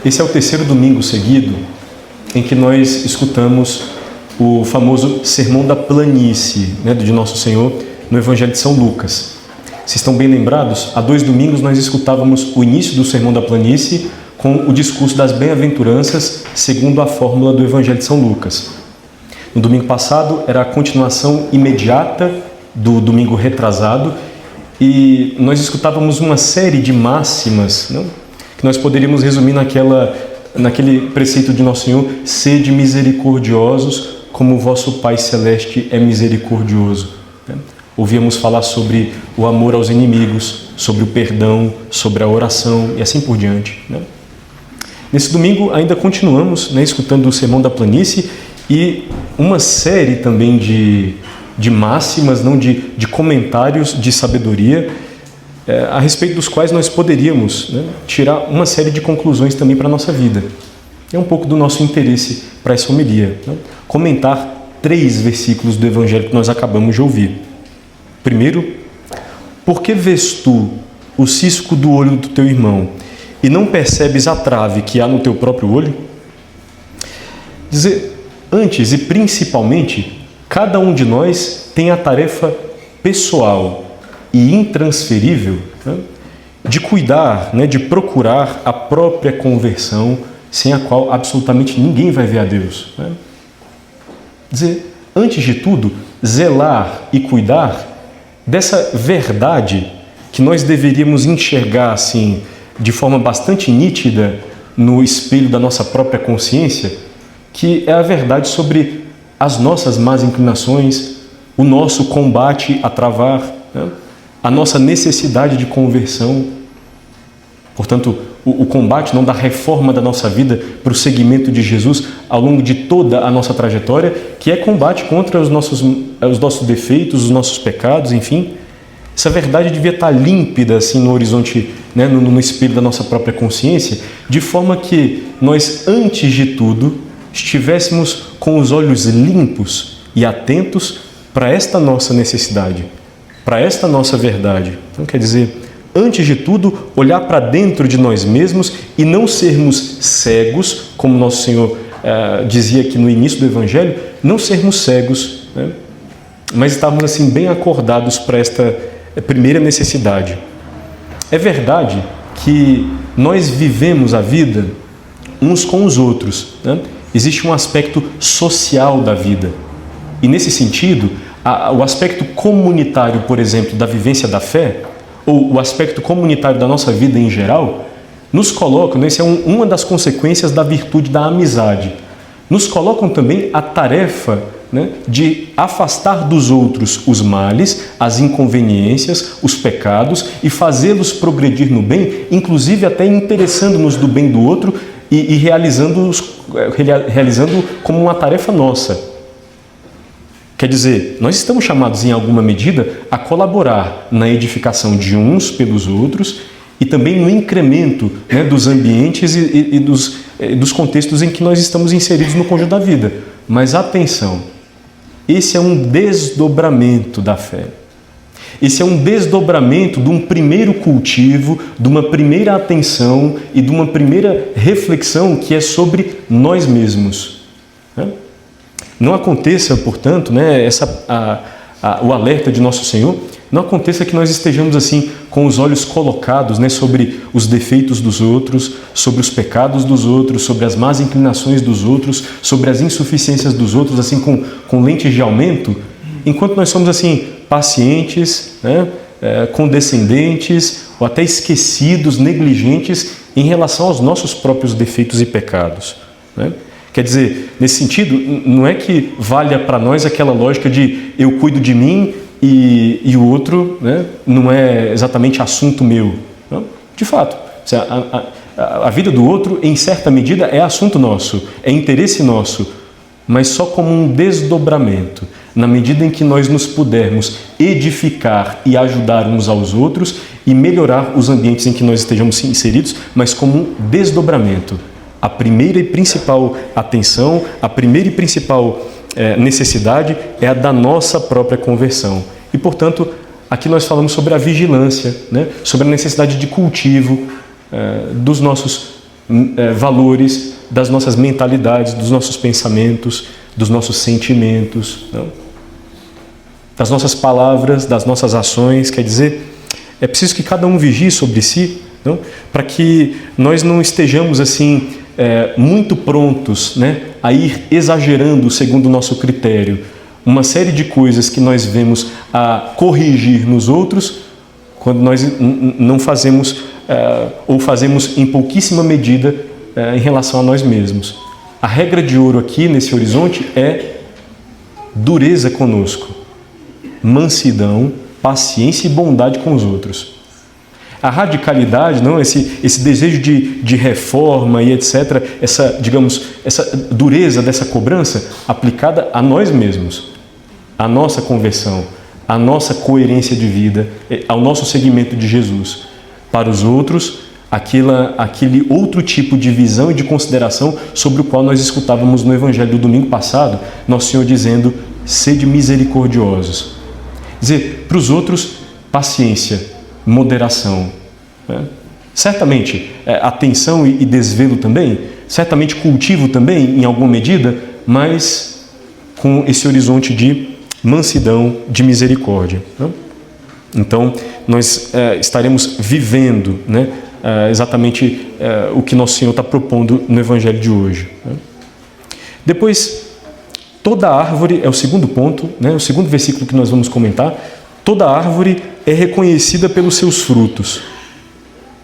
Esse é o terceiro domingo seguido em que nós escutamos o famoso Sermão da Planície, de Nosso Senhor, no Evangelho de São Lucas. Se estão bem lembrados, há 2 domingos nós escutávamos o início do Sermão da Planície com o discurso das bem-aventuranças segundo a fórmula do Evangelho de São Lucas. No domingo passado era a continuação imediata do domingo retrasado e nós escutávamos uma série de máximas, que nós poderíamos resumir naquele preceito de Nosso Senhor: sede misericordiosos como o vosso Pai Celeste é misericordioso. Ouvíamos falar sobre o amor aos inimigos, sobre o perdão, sobre a oração e assim por diante. Nesse domingo ainda continuamos escutando o Sermão da Planície e uma série também de máximas, de comentários de sabedoria, a respeito dos quais nós poderíamos tirar uma série de conclusões também para a nossa vida. É um pouco do nosso interesse para essa homilia. Comentar 3 versículos do Evangelho que nós acabamos de ouvir. Primeiro, por que vês tu o cisco do olho do teu irmão e não percebes a trave que há no teu próprio olho? Dizer, antes e principalmente, cada um de nós tem a tarefa pessoal e intransferível de cuidar, de procurar a própria conversão, sem a qual absolutamente ninguém vai ver a Deus. Dizer, antes de tudo, zelar e cuidar dessa verdade que nós deveríamos enxergar assim, de forma bastante nítida no espelho da nossa própria consciência, que é a verdade sobre as nossas más inclinações, o nosso combate a travar, a nossa necessidade de conversão. Portanto, o combate não da reforma da nossa vida para o seguimento de Jesus ao longo de toda a nossa trajetória, que é combate contra os nossos defeitos, os nossos pecados, enfim. Essa verdade devia estar límpida assim, no horizonte, no espelho da nossa própria consciência, de forma que nós, antes de tudo, estivéssemos com os olhos limpos e atentos para esta nossa necessidade, para esta nossa verdade. Então, quer dizer, antes de tudo, olhar para dentro de nós mesmos e não sermos cegos, como Nosso Senhor dizia aqui no início do Evangelho, não sermos cegos, mas estarmos assim bem acordados para esta primeira necessidade. É verdade que nós vivemos a vida uns com os outros. Existe um aspecto social da vida. E nesse sentido, o aspecto comunitário, por exemplo, da vivência da fé, ou o aspecto comunitário da nossa vida em geral, nos colocam, isso é uma das consequências da virtude da amizade, nos colocam também a tarefa de afastar dos outros os males, as inconveniências, os pecados e fazê-los progredir no bem, inclusive até interessando-nos do bem do outro e realizando como uma tarefa nossa. Quer dizer, nós estamos chamados em alguma medida a colaborar na edificação de uns pelos outros e também no incremento dos ambientes e dos contextos em que nós estamos inseridos no conjunto da vida. Mas atenção, esse é um desdobramento da fé. Esse é um desdobramento de um primeiro cultivo, de uma primeira atenção e de uma primeira reflexão que é sobre nós mesmos. Não aconteça, portanto, o alerta de Nosso Senhor, não aconteça que nós estejamos assim com os olhos colocados sobre os defeitos dos outros, sobre os pecados dos outros, sobre as más inclinações dos outros, sobre as insuficiências dos outros, assim com lentes de aumento, enquanto nós somos assim pacientes, condescendentes ou até esquecidos, negligentes em relação aos nossos próprios defeitos e pecados. Quer dizer, nesse sentido, não é que valha para nós aquela lógica de eu cuido de mim e o outro não é exatamente assunto meu. Não? De fato, a vida do outro, em certa medida, é assunto nosso, é interesse nosso, mas só como um desdobramento. Na medida em que nós nos pudermos edificar e ajudar uns aos outros e melhorar os ambientes em que nós estejamos inseridos, mas como um desdobramento. A primeira e principal atenção, a primeira e principal necessidade é a da nossa própria conversão. E, portanto, aqui nós falamos sobre a vigilância, sobre a necessidade de cultivo dos nossos valores, das nossas mentalidades, dos nossos pensamentos, dos nossos sentimentos, não? Das nossas palavras, das nossas ações. Quer dizer, é preciso que cada um vigie sobre si, não? Para que nós não estejamos assim muito prontos, né, a ir exagerando segundo o nosso critério uma série de coisas que nós vemos a corrigir nos outros, quando nós não fazemos ou fazemos em pouquíssima medida em relação a nós mesmos. A regra de ouro aqui nesse horizonte é dureza conosco, mansidão, paciência e bondade com os outros. A radicalidade, não, esse desejo de reforma e etc., essa dureza dessa cobrança aplicada a nós mesmos, à nossa conversão, à nossa coerência de vida, ao nosso seguimento de Jesus. Para os outros, aquele outro tipo de visão e de consideração sobre o qual nós escutávamos no Evangelho do domingo passado, Nosso Senhor dizendo: sede misericordiosos. Dizer, para os outros, paciência, moderação. Né? Certamente, atenção e desvelo também, certamente cultivo também, em alguma medida, mas com esse horizonte de mansidão, de misericórdia. Né? Então, nós estaremos vivendo, né, exatamente o que Nosso Senhor está propondo no Evangelho de hoje. Né? Depois, toda árvore, é o segundo ponto, né, o segundo versículo que nós vamos comentar, toda árvore é reconhecida pelos seus frutos.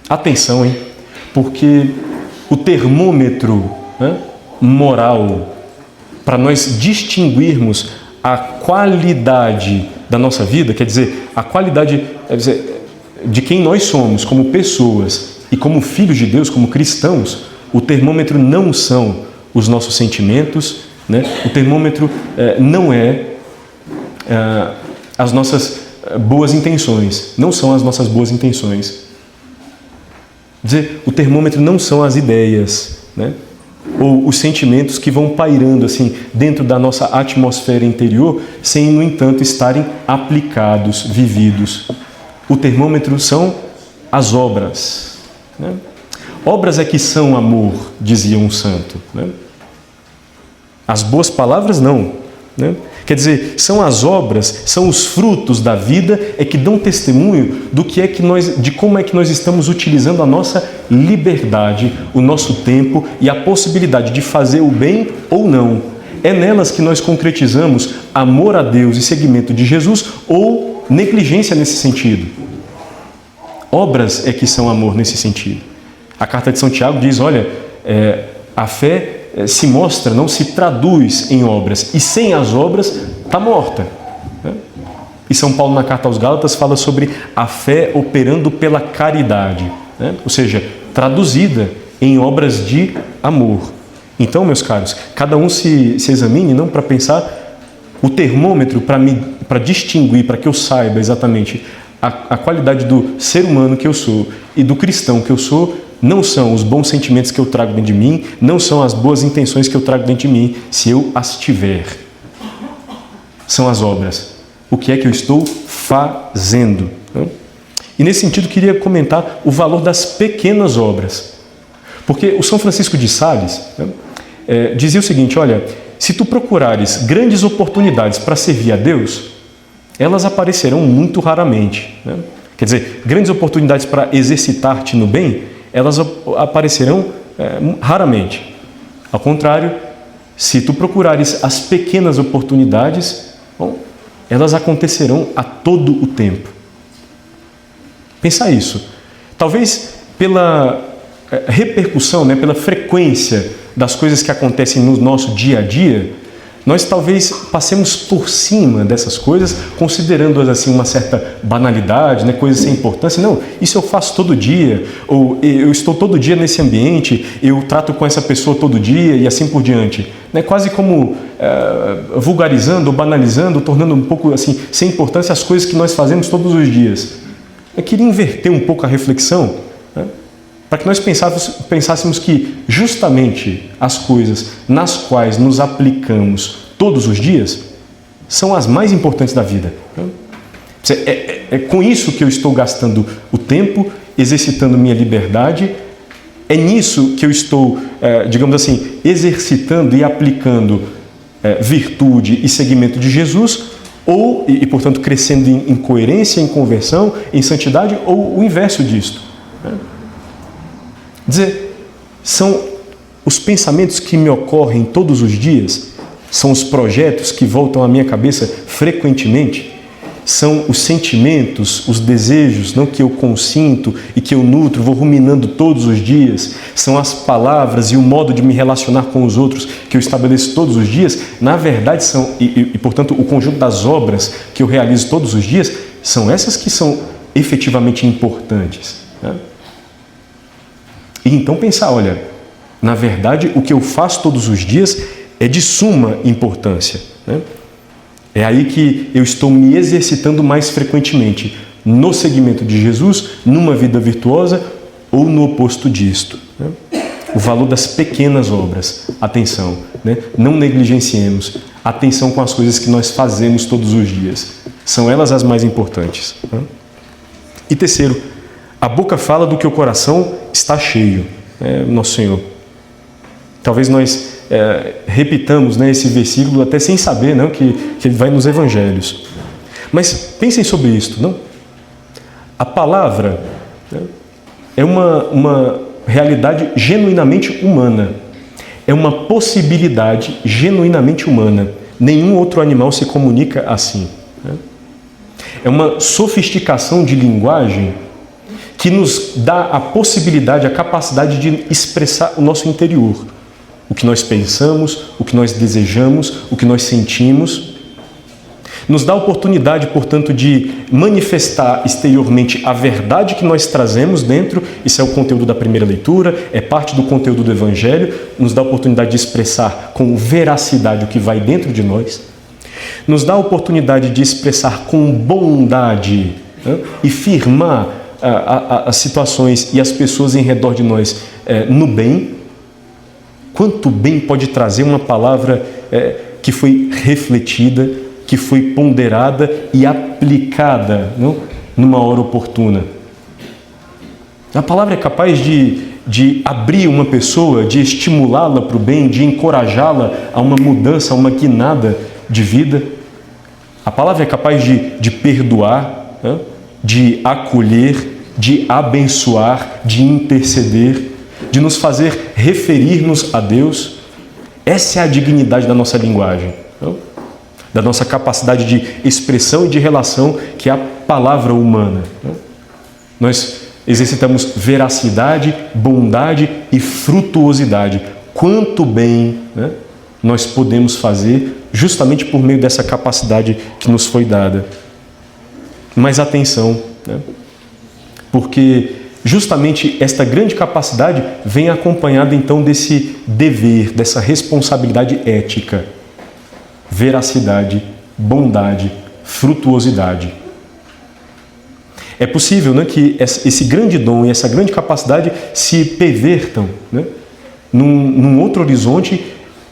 Atenção, hein? Porque o termômetro, né, moral, para nós distinguirmos a qualidade da nossa vida, quer dizer, a qualidade de quem nós somos como pessoas e como filhos de Deus, como cristãos, o termômetro não são os nossos sentimentos, né? O termômetro não é as nossas boas intenções, não são as nossas boas intenções. Dizer, o termômetro não são as ideias, né? Ou os sentimentos que vão pairando assim dentro da nossa atmosfera interior, sem, no entanto, estarem aplicados, vividos. O termômetro são as obras. Né? Obras é que são amor, dizia um santo. Né? As boas palavras não. Né? Quer dizer, são as obras, são os frutos da vida que dão testemunho de como é que nós estamos utilizando a nossa liberdade, o nosso tempo e a possibilidade de fazer o bem ou não. É nelas que nós concretizamos amor a Deus e seguimento de Jesus ou negligência nesse sentido. Obras é que são amor nesse sentido. A carta de São Tiago diz, olha, a fé se mostra, não se traduz em obras, e sem as obras está morta. E São Paulo, na carta aos Gálatas, fala sobre a fé operando pela caridade, né? Ou seja, traduzida em obras de amor. Então, meus caros, cada um se examine, não para pensar o termômetro para distinguir, para que eu saiba exatamente a qualidade do ser humano que eu sou e do cristão que eu sou. Não são os bons sentimentos que eu trago dentro de mim, não são as boas intenções que eu trago dentro de mim, se eu as tiver. São as obras. O que é que eu estou fazendo? E nesse sentido, queria comentar o valor das pequenas obras. Porque o São Francisco de Sales dizia o seguinte, olha, se tu procurares grandes oportunidades para servir a Deus, elas aparecerão muito raramente. Né? Quer dizer, grandes oportunidades para exercitar-te no bem, elas aparecerão raramente. Ao contrário, se tu procurares as pequenas oportunidades, bom, elas acontecerão a todo o tempo. Pensar isso. Talvez pela repercussão, né, pela frequência das coisas que acontecem no nosso dia a dia, nós talvez passemos por cima dessas coisas, considerando-as assim uma certa banalidade, né, coisas sem importância. Não, isso eu faço todo dia, ou eu estou todo dia nesse ambiente, eu trato com essa pessoa todo dia e assim por diante. Né, quase como vulgarizando, ou banalizando, tornando um pouco assim sem importância as coisas que nós fazemos todos os dias. Eu queria inverter um pouco a reflexão, né, para que nós pensássemos que justamente as coisas nas quais nos aplicamos todos os dias são as mais importantes da vida. É com isso que eu estou gastando o tempo, exercitando minha liberdade É nisso que eu estou, digamos assim, exercitando e aplicando virtude e seguimento de Jesus, ou, e portanto, crescendo em coerência, em conversão, em santidade, ou o inverso disto. Dizer, são os pensamentos que me ocorrem todos os dias, são os projetos que voltam à minha cabeça frequentemente, são os sentimentos, os desejos, não, que eu consinto e que eu nutro, vou ruminando todos os dias, são as palavras e o modo de me relacionar com os outros que eu estabeleço todos os dias, na verdade são, portanto, o conjunto das obras que eu realizo todos os dias, são essas que são efetivamente importantes. Né? E então pensar, olha, na verdade o que eu faço todos os dias é de suma importância, né? É aí que eu estou me exercitando mais frequentemente, no seguimento de Jesus, numa vida virtuosa ou no oposto disto. Né? O valor das pequenas obras. Atenção, né? Não negligenciemos. Atenção com as coisas que nós fazemos todos os dias. São elas as mais importantes. Né? E terceiro, a boca fala do que o coração está cheio. Nosso Senhor. Talvez nós repitamos, né, esse versículo até sem saber, não, que ele vai nos evangelhos. Mas pensem sobre isto. Não? A palavra, né, é uma realidade genuinamente humana. É uma possibilidade genuinamente humana. Nenhum outro animal se comunica assim. Né? É uma sofisticação de linguagem que nos dá a possibilidade, a capacidade de expressar o nosso interior. O que nós pensamos, o que nós desejamos, o que nós sentimos. Nos dá a oportunidade, portanto, de manifestar exteriormente a verdade que nós trazemos dentro. Isso é o conteúdo da primeira leitura, é parte do conteúdo do Evangelho. Nos dá a oportunidade de expressar com veracidade o que vai dentro de nós. Nos dá a oportunidade de expressar com bondade, né, e firmar as situações e as pessoas em redor de nós no bem. Quanto bem pode trazer uma palavra que foi refletida, que foi ponderada e aplicada, não? Numa hora oportuna. A palavra é capaz de abrir uma pessoa, de estimulá-la para o bem, de encorajá-la a uma mudança, a uma guinada de vida. A palavra é capaz de perdoar, né? De acolher, de abençoar, de interceder, de nos fazer referir-nos a Deus. Essa é a dignidade da nossa linguagem, não? Da nossa capacidade de expressão e de relação, que é a palavra humana. Não? Nós exercitamos veracidade, bondade e frutuosidade. Quanto bem, né, nós podemos fazer justamente por meio dessa capacidade que nos foi dada. Mas atenção, né? Porque justamente esta grande capacidade vem acompanhada então desse dever, dessa responsabilidade ética. Veracidade, bondade, frutuosidade. É possível, né, que esse grande dom e essa grande capacidade se pervertam, né, num outro horizonte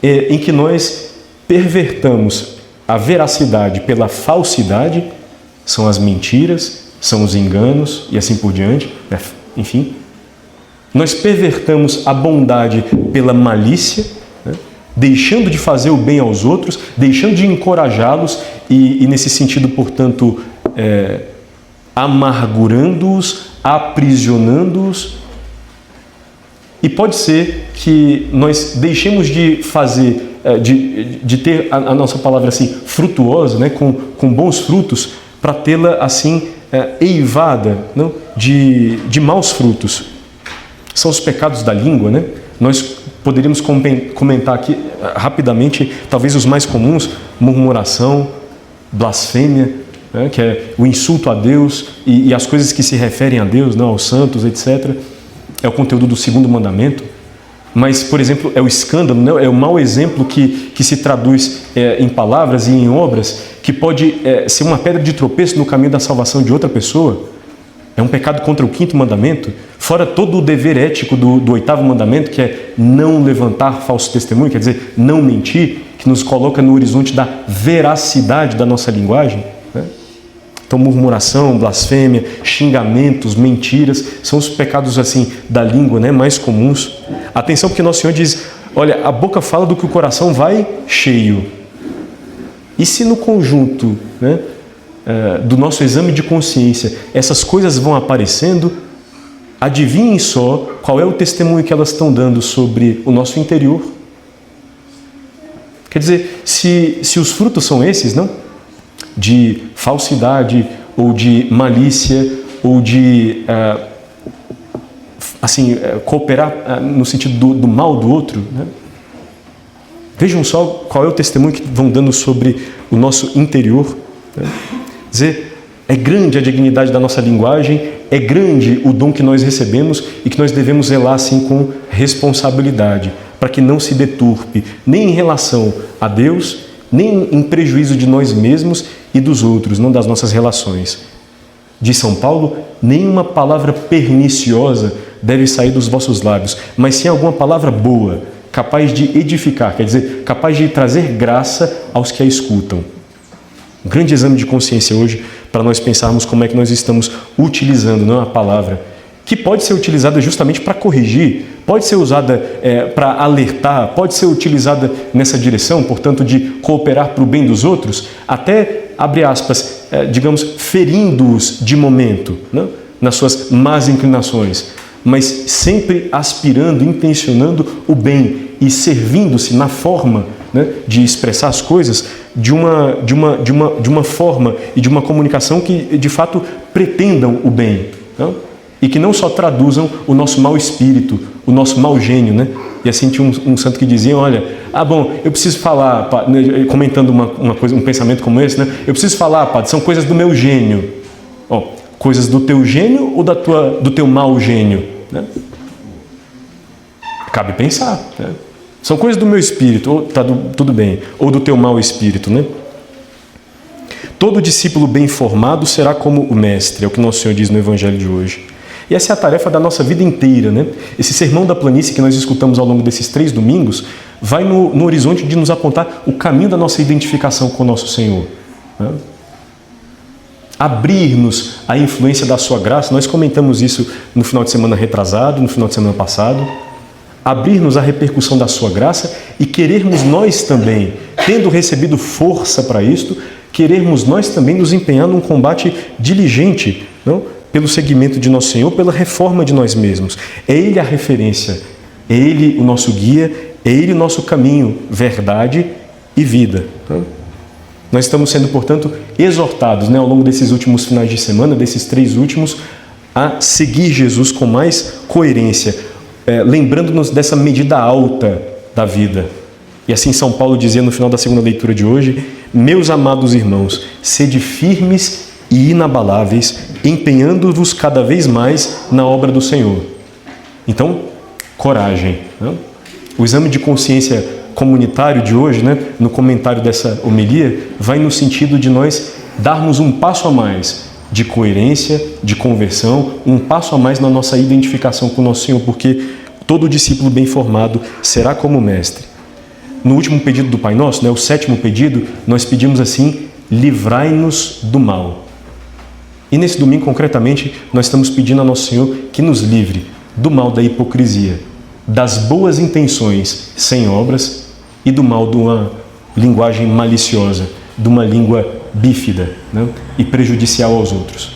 em que nós pervertamos a veracidade pela falsidade, são as mentiras, são os enganos e assim por diante, né? Enfim. Nós pervertamos a bondade pela malícia, né? Deixando de fazer o bem aos outros, deixando de encorajá-los e nesse sentido, portanto, amargurando-os, aprisionando-os. E pode ser que nós deixemos de fazer, de ter a nossa palavra assim, frutuosa, né? com bons frutos, para tê-la assim, eivada, não? De maus frutos. São os pecados da língua, né? Nós poderíamos comentar aqui rapidamente, talvez os mais comuns: murmuração, blasfêmia, né? Que é o insulto a Deus e as coisas que se referem a Deus, não? Aos santos, etc. É o conteúdo do segundo mandamento. Mas, por exemplo, é o escândalo, né? É o mau exemplo que se traduz em palavras e em obras, que pode ser uma pedra de tropeço no caminho da salvação de outra pessoa. É um pecado contra o quinto mandamento, fora todo o dever ético do oitavo mandamento, que é não levantar falso testemunho, quer dizer, não mentir, que nos coloca no horizonte da veracidade da nossa linguagem, né? Então, murmuração, blasfêmia, xingamentos, mentiras, são os pecados assim da língua, né, mais comuns. Atenção, porque Nosso Senhor diz, olha, a boca fala do que o coração vai cheio. E se no conjunto, né, do nosso exame de consciência, essas coisas vão aparecendo, adivinhem só qual é o testemunho que elas estão dando sobre o nosso interior. Quer dizer, se os frutos são esses, não? De falsidade, ou de malícia, ou de cooperar no sentido do mal do outro, né? Vejam só qual é o testemunho que vão dando sobre o nosso interior, né? Dizer, é grande a dignidade da nossa linguagem, é grande o dom que nós recebemos e que nós devemos zelar assim com responsabilidade, para que não se deturpe, nem em relação a Deus, nem em prejuízo de nós mesmos e dos outros, não das nossas relações. Diz São Paulo, nenhuma palavra perniciosa deve sair dos vossos lábios, mas sim alguma palavra boa, capaz de edificar, quer dizer, capaz de trazer graça aos que a escutam. Um grande exame de consciência hoje para nós pensarmos como é que nós estamos utilizando, não, a palavra, que pode ser utilizada justamente para corrigir, pode ser usada para alertar, pode ser utilizada nessa direção, portanto, de cooperar para o bem dos outros, até, abre aspas, digamos, ferindo-os de momento, né, nas suas más inclinações, mas sempre aspirando, intencionando o bem e servindo-se na forma, né, de expressar as coisas de uma forma e de uma comunicação que, de fato, pretendam o bem, né? E que não só traduzam o nosso mau espírito, o nosso mau gênio, né? E assim tinha um santo que dizia, olha, eu preciso falar, comentando uma coisa, um pensamento como esse, né? Eu preciso falar, padre, são coisas do meu gênio. Coisas do teu gênio ou do teu mau gênio, né? Cabe pensar, né? São coisas do meu espírito, ou tudo bem, ou do teu mau espírito, né? Todo discípulo bem formado será como o mestre, é o que Nosso Senhor diz no Evangelho de hoje. E essa é a tarefa da nossa vida inteira, né? Esse sermão da planície que nós escutamos ao longo desses 3 domingos vai no horizonte de nos apontar o caminho da nossa identificação com o nosso Senhor, né? Abrir-nos à influência da sua graça, nós comentamos isso no final de semana retrasado, no final de semana passado. Abrir-nos à repercussão da sua graça e querermos nós também, tendo recebido força para isto, querermos nós também nos empenhar num combate diligente, não? Pelo seguimento de Nosso Senhor, pela reforma de nós mesmos. É Ele a referência, é Ele o nosso guia, é Ele o nosso caminho, verdade e vida. Não? Nós estamos sendo, portanto, exortados, né, ao longo desses últimos finais de semana, desses 3 últimos, a seguir Jesus com mais coerência, lembrando-nos dessa medida alta da vida. E assim São Paulo dizia no final da segunda leitura de hoje, meus amados irmãos, sede firmes e inabaláveis, empenhando-vos cada vez mais na obra do Senhor. Então, coragem, né? O exame de consciência comunitário de hoje, né, no comentário dessa homilia, vai no sentido de nós darmos um passo a mais de coerência, de conversão, um passo a mais na nossa identificação com o Nosso Senhor, porque todo discípulo bem formado será como o Mestre. No último pedido do Pai Nosso, né, o 7º pedido, nós pedimos assim, livrai-nos do mal. E nesse domingo, concretamente, nós estamos pedindo a Nosso Senhor que nos livre do mal da hipocrisia, das boas intenções sem obras e do mal de uma linguagem maliciosa, de uma língua bífida, né, e prejudicial aos outros.